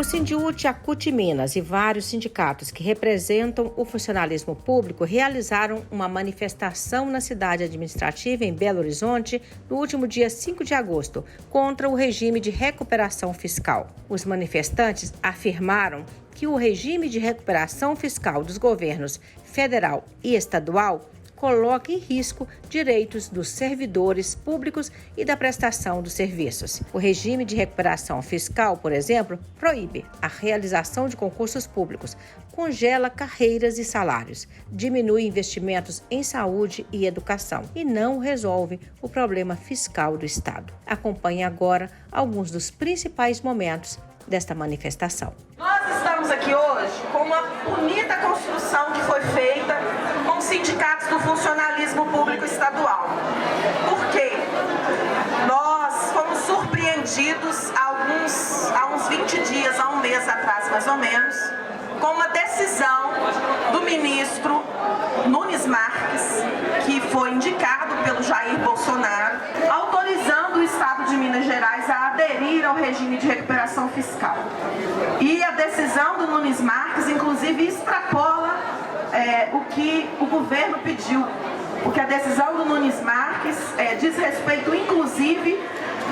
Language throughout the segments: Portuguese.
O Sindiúti, a CUT Minas e vários sindicatos que representam o funcionalismo público realizaram uma manifestação na cidade administrativa em Belo Horizonte no último dia 5 de agosto contra o regime de recuperação fiscal. Os manifestantes afirmaram que o regime de recuperação fiscal dos governos federal e estadual coloca em risco direitos dos servidores públicos e da prestação dos serviços. O regime de recuperação fiscal, por exemplo, proíbe a realização de concursos públicos, congela carreiras e salários, diminui investimentos em saúde e educação e não resolve o problema fiscal do Estado. Acompanhe agora alguns dos principais momentos desta manifestação. Nós estamos aqui hoje com uma bonita construção que foi feita com os sindicatos do funcionalismo público estadual. Por quê? Nós fomos surpreendidos há uns 20 dias, há um mês atrás mais ou menos, com uma decisão do ministro Nunes Marques, que foi indicado pelo Jair Bolsonaro, autorizando o Estado de Minas Gerais a aderir ao regime de recuperação fiscal. E a decisão do Nunes Marques, inclusive, extrapola o que o governo pediu, porque a decisão do Nunes Marques diz respeito, inclusive,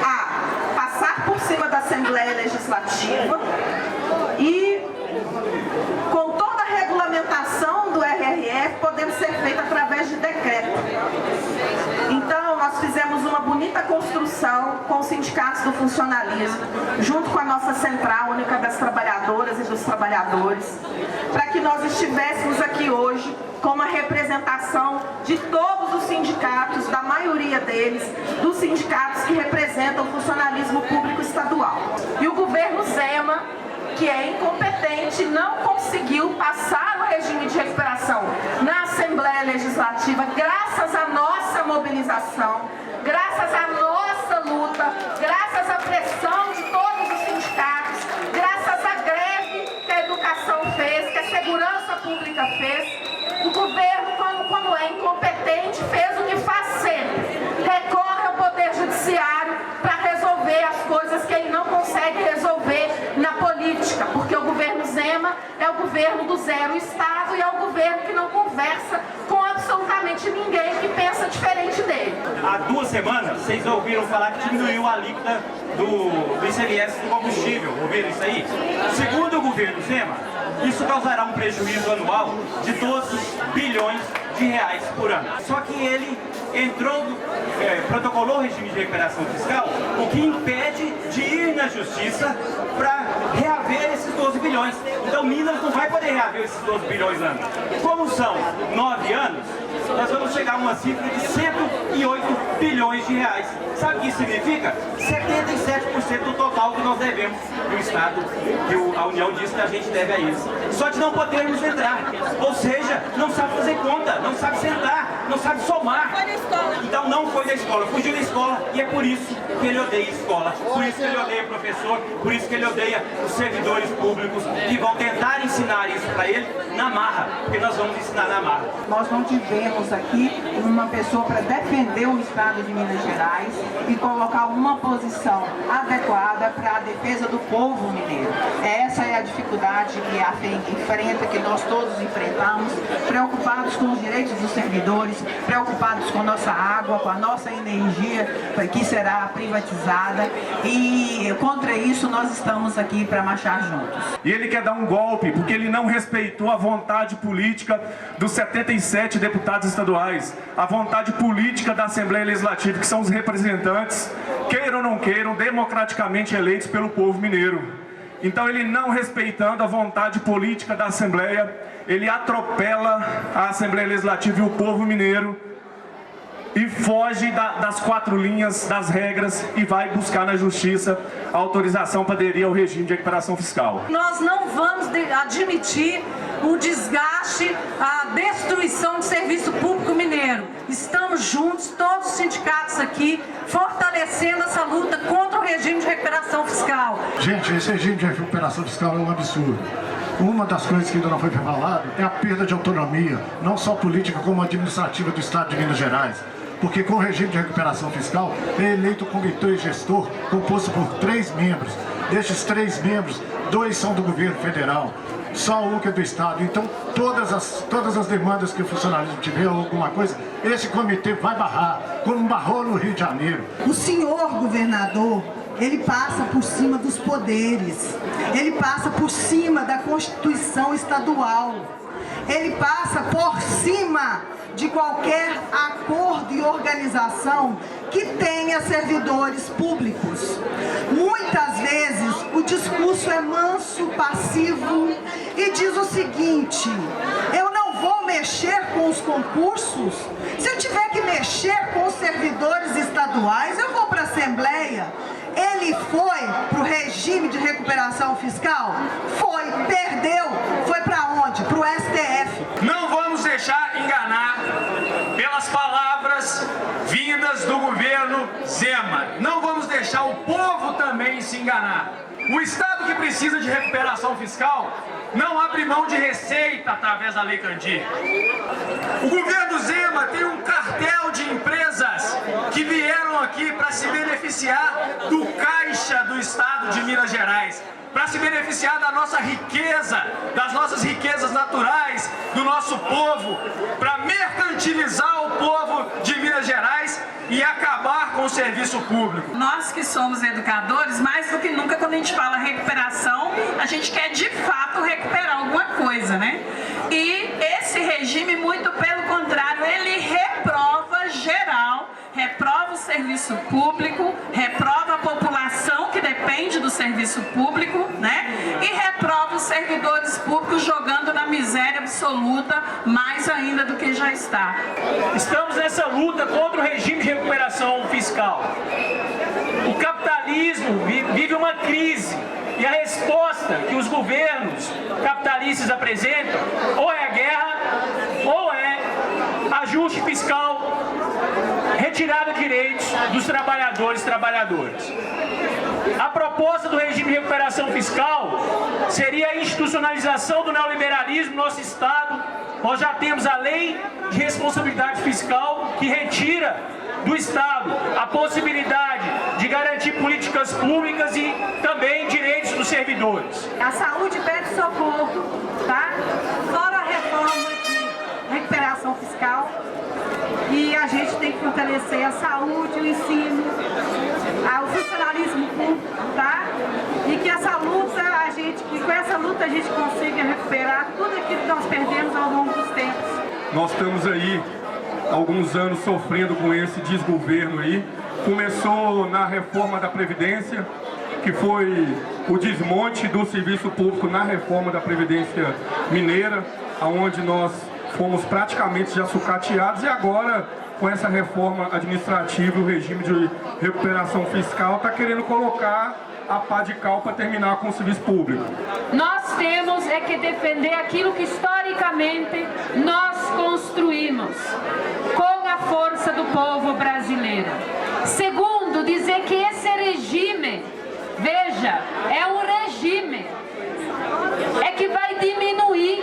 a passar por cima da Assembleia Legislativa e com toda a regulamentação do RRF podendo ser feita através de decreto. Então, nós fizemos uma bonita construção com os sindicatos do funcionalismo, junto com a nossa Central Única das Trabalhadoras e dos Trabalhadores, para que nós estivéssemos aqui hoje com uma representação de todos os sindicatos, da maioria deles, dos sindicatos que representam o funcionalismo público estadual. E o governo Zema, que é incompetente, não conseguiu passar o regime de recuperação na Assembleia Legislativa, graças à nossa mobilização, graças à nossa luta, graças à pressão de todos os sindicatos, graças à greve que a educação fez, que a segurança pública fez. O governo, quando é incompetente, fez o que faz sempre: recorre ao Poder Judiciário para resolver as coisas que ele não consegue resolver na política, porque o governo Zema é o governo do zero Estado e é o governo que não conversa com absolutamente ninguém que pensa diferente dele. Há 2 semanas, vocês ouviram falar que diminuiu a alíquota do ICMS do combustível. Ouviram isso aí? Segundo o governo Zema, isso causará um prejuízo anual de 12 bilhões de reais por ano. Só que ele protocolou o regime de recuperação fiscal, o que impede de ir na justiça para reaver esses 12 bilhões. Então Minas não vai poder reaver esses 12 bilhões ano. Como são 9 anos, nós vamos chegar a uma cifra de 108 bilhões de reais. Sabe o que isso significa? 77% do total que nós devemos do Estado, que a União diz que a gente deve a eles. Só de não podermos entrar. Ou seja, não sabe fazer conta, não sabe sentar, não sabe somar. Então não foi da escola, fugiu da escola, e é por isso que ele odeia a escola, por isso que ele odeia o professor, por isso que ele odeia os servidores públicos que vão tentar ensinar isso para ele na marra, porque nós vamos ensinar na marra. Nós não tivemos aqui uma pessoa para defender o Estado de Minas Gerais e colocar uma posição adequada para a defesa do povo mineiro. Essa é a dificuldade que a FEM enfrenta, que nós todos enfrentamos, preocupados com os direitos dos servidores, preocupados com nossa água, com a nossa energia, que será privatizada, e contra isso nós estamos aqui para marchar juntos. E ele quer dar um golpe porque ele não respeitou a vontade política dos 77 deputados estaduais, a vontade política da Assembleia Legislativa, que são os representantes, queiram ou não queiram, democraticamente eleitos pelo povo mineiro. Então ele, não respeitando a vontade política da Assembleia, ele atropela a Assembleia Legislativa e o povo mineiro e foge das 4 linhas das regras e vai buscar na justiça a autorização para aderir ao regime de recuperação fiscal. Nós não vamos admitir o desgaste, a destruição do serviço público mineiro. Estamos juntos, todos os sindicatos aqui, fortalecendo essa luta contra o regime de recuperação fiscal. Gente, esse regime de recuperação fiscal é um absurdo. Uma das coisas que ainda não foi falado é a perda de autonomia, não só política como administrativa do Estado de Minas Gerais. Porque com o regime de recuperação fiscal é eleito o comitê gestor composto por 3 membros. Desses 3 membros, 2 são do governo federal, só um que é do Estado. Então, todas as demandas que o funcionalismo tiver ou alguma coisa, esse comitê vai barrar, como barrou no Rio de Janeiro. O senhor governador, ele passa por cima dos poderes, ele passa por cima da Constituição estadual, ele passa por cima de qualquer acordo e organização que tenha servidores públicos. Muitas vezes o discurso é manso, passivo e diz o seguinte: eu não vou mexer com os concursos. Se eu tiver que mexer com os servidores estaduais, eu vou para a Assembleia. Ele foi para o regime de recuperação fiscal? Foi, perdeu. Foi para onde? Para o STF. Não vamos deixar enganar pelas palavras vindas do governo Zema. Não vamos deixar o povo também se enganar. O Estado que precisa de recuperação fiscal não abre mão de receita através da Lei Candir. O governo Zema tem um cartel de empresas que vieram aqui para se beneficiar do caixa do Estado de Minas Gerais, para se beneficiar da nossa riqueza, das nossas riquezas naturais, do nosso povo, para mercantilizar o povo de Minas Gerais e acabar com o serviço público. Nós que somos educadores, mais do que nunca, quando a gente fala recuperação, a gente quer de fato recuperar alguma coisa, né? E esse regime, muito pelo contrário, ele reprova geral, reprova o serviço público, reprova a população que depende do serviço público, né? E reprova os servidores públicos, jogando na miséria absoluta, mais ainda do que já está. Estamos nessa luta contra o regime de recuperação fiscal. O capitalismo vive uma crise e a resposta que os governos capitalistas apresentam ou é a guerra ou é ajuste fiscal, retirada de direitos dos trabalhadores e trabalhadoras. A proposta do regime de recuperação fiscal seria a institucionalização do neoliberalismo no nosso Estado. Nós já temos a lei de responsabilidade fiscal que retira do Estado a possibilidade de garantir políticas públicas e também direitos dos servidores. A saúde pede socorro, tá? Fora a reforma de recuperação fiscal. E a gente tem que fortalecer a saúde, o ensino, o funcionalismo público, tá? E que essa luta, que com essa luta a gente consiga recuperar tudo aquilo que nós perdemos ao longo dos tempos. Nós estamos aí alguns anos sofrendo com esse desgoverno aí. Começou na reforma da Previdência, que foi o desmonte do serviço público na reforma da Previdência Mineira, onde nós fomos praticamente já sucateados, e agora com essa reforma administrativa, o regime de recuperação fiscal está querendo colocar a pá de cal para terminar com o serviço público. Nós temos que defender aquilo que historicamente nós construímos com a força do povo brasileiro. Segundo, dizer que esse regime, veja, é um regime, é que vai diminuir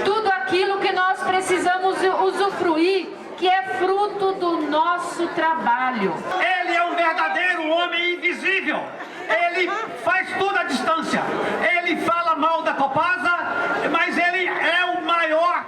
tudo aquilo que nós precisamos usufruir, que é fruto do nosso trabalho. Ele é um verdadeiro homem invisível. Ele faz tudo à distância. Ele fala mal da Copasa, mas ele é o maior,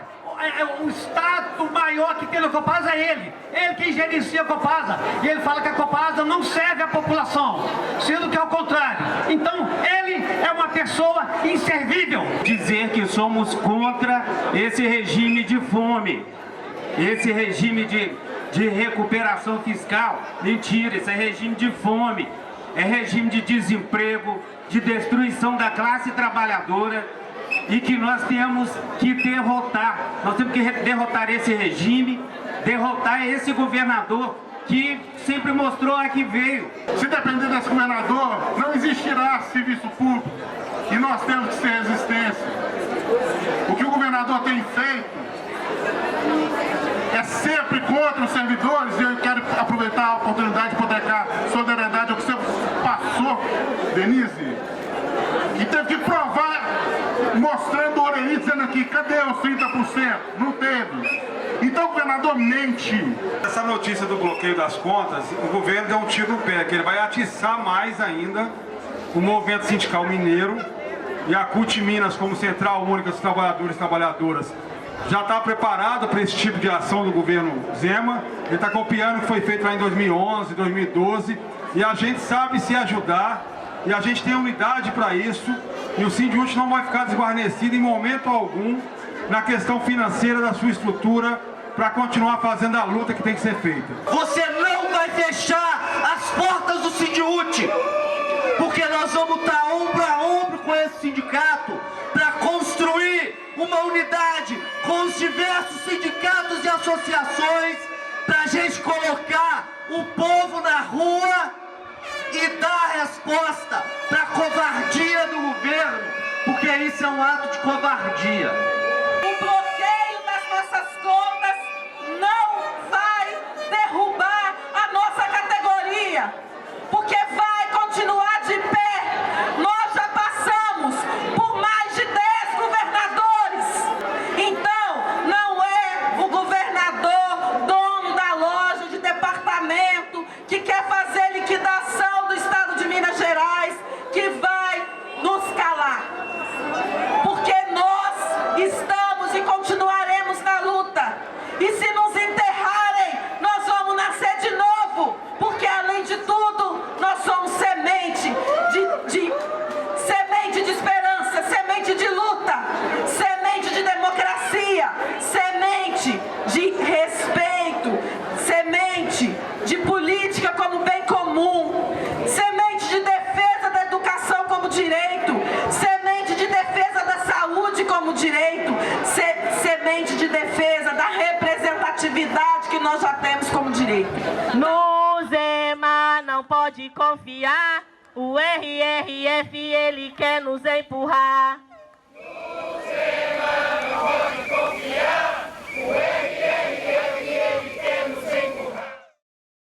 o Estado maior que tem na Copasa é ele. Ele que gerencia a Copasa. E ele fala que a Copasa não serve à população, sendo que é o contrário. Então, ele é uma pessoa inservível. Dizer que somos contra esse regime de fome, esse regime de recuperação fiscal. Mentira, esse é regime de fome. É regime de desemprego, de destruição da classe trabalhadora, e que nós temos que derrotar. Nós temos que derrotar esse regime, derrotar esse governador que sempre mostrou a que veio. Se depender desse governador, não existirá serviço público e nós temos que ser resistência. O que o governador tem feito é sempre contra os servidores, e eu quero aproveitar a oportunidade de proteger solidariedade ao que você passou, Denise, e teve que provar, mostrando o Oreni, dizendo aqui, cadê os 30%? Não teve. Então o governador mente. Essa notícia do bloqueio das contas, o governo deu um tiro no pé, que ele vai atiçar mais ainda o Movimento Sindical Mineiro e a CUT Minas como Central Única dos Trabalhadores e Trabalhadoras já está preparado para esse tipo de ação do governo Zema. Ele está copiando o que foi feito lá em 2011, 2012, e a gente sabe se ajudar, e a gente tem unidade para isso, e o Sindiúti não vai ficar desguarnecido em momento algum na questão financeira da sua estrutura para continuar fazendo a luta que tem que ser feita. Você não vai fechar as portas do Sindiúti, porque nós vamos estar ombro a ombro com esse sindicato para construir uma unidade com os diversos sindicatos e associações para a gente colocar o povo na rua e dar resposta para a covardia do governo, porque isso é um ato de covardia. O bloqueio das nossas contas não vai derrubar a nossa categoria, porque vai continuar de pé. Nós já passamos por mais de 10 governadores. Então, não é o governador, dono da loja de departamento, que quer fazer liquidação do estado de Minas Gerais, que vai nos calar. Porque nós estamos e continuaremos na luta. E se nos enterrarem, nós vamos nascer de novo. Porque, além de tudo, nós somos semente semente de esperança, semente de luta, semente de democracia, semente de respeito, semente de política como bem comum, semente de defesa da educação como direito, semente de defesa da saúde como direito, semente de defesa da representatividade que nós já temos como direito. No Zema não pode confiar, o RRF ele quer nos empurrar.